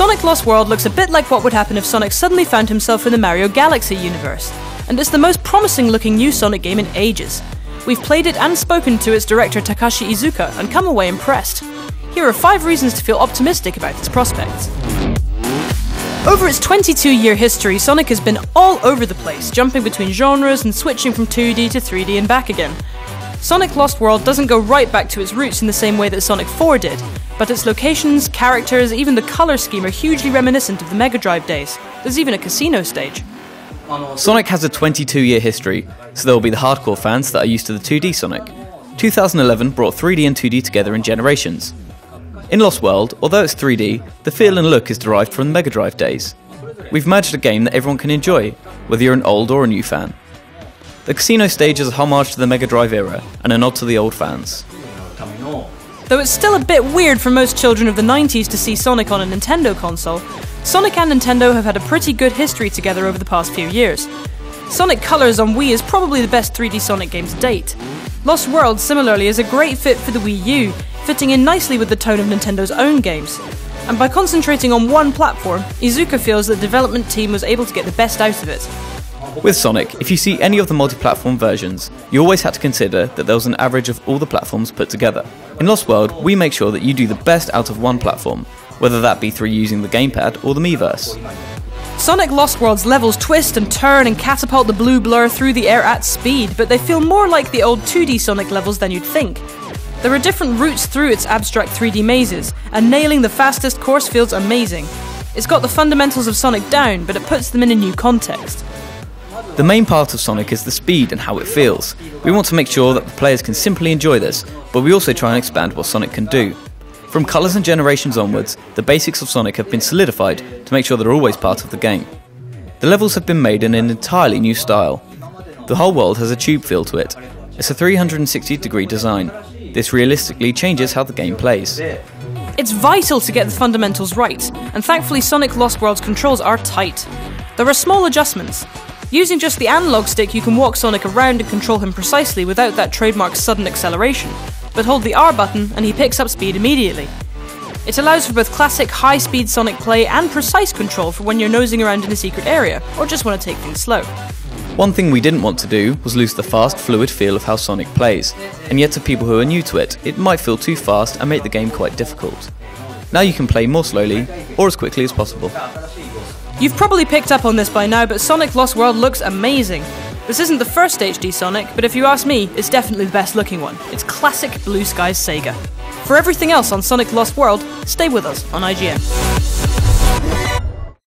Sonic Lost World looks a bit like what would happen if Sonic suddenly found himself in the Mario Galaxy universe, and it's the most promising looking new Sonic game in ages. We've played it and spoken to its director Takashi Iizuka and come away impressed. Here are 5 reasons to feel optimistic about its prospects. Over its 22-year history, Sonic has been all over the place, jumping between genres and switching from 2D to 3D and back again. Sonic Lost World doesn't go right back to its roots in the same way that Sonic 4 did, but its locations, characters, even the colour scheme are hugely reminiscent of the Mega Drive days. There's even a casino stage. Sonic has a 22-year history, so there will be the hardcore fans that are used to the 2D Sonic. 2011 brought 3D and 2D together in generations. In Lost World, although it's 3D, the feel and look is derived from the Mega Drive days. We've merged a game that everyone can enjoy, whether you're an old or a new fan. The casino stage is a homage to the Mega Drive era, and a nod to the old fans. Though it's still a bit weird for most children of the 90s to see Sonic on a Nintendo console, Sonic and Nintendo have had a pretty good history together over the past few years. Sonic Colors on Wii is probably the best 3D Sonic game to date. Lost World, similarly, is a great fit for the Wii U, fitting in nicely with the tone of Nintendo's own games. And by concentrating on one platform, Iizuka feels the development team was able to get the best out of it. With Sonic, if you see any of the multi-platform versions, you always had to consider that there was an average of all the platforms put together. In Lost World, we make sure that you do the best out of one platform, whether that be through using the gamepad or the Miiverse. Sonic Lost World's levels twist and turn and catapult the blue blur through the air at speed, but they feel more like the old 2D Sonic levels than you'd think. There are different routes through its abstract 3D mazes, and nailing the fastest course feels amazing. It's got the fundamentals of Sonic down, but it puts them in a new context. The main part of Sonic is the speed and how it feels. We want to make sure that the players can simply enjoy this, but we also try and expand what Sonic can do. From Colors and Generations onwards, the basics of Sonic have been solidified to make sure they're always part of the game. The levels have been made in an entirely new style. The whole world has a tube feel to it. It's a 360-degree design. This realistically changes how the game plays. It's vital to get the fundamentals right, and thankfully Sonic Lost World's controls are tight. There are small adjustments. Using just the analog stick, you can walk Sonic around and control him precisely without that trademark sudden acceleration, but hold the R button and he picks up speed immediately. It allows for both classic high-speed Sonic play and precise control for when you're nosing around in a secret area, or just want to take things slow. One thing we didn't want to do was lose the fast, fluid feel of how Sonic plays, and yet to people who are new to it, it might feel too fast and make the game quite difficult. Now you can play more slowly, or as quickly as possible. You've probably picked up on this by now, but Sonic Lost World looks amazing. This isn't the first HD Sonic, but if you ask me, it's definitely the best looking one. It's classic Blue Skies Sega. For everything else on Sonic Lost World, stay with us on IGN.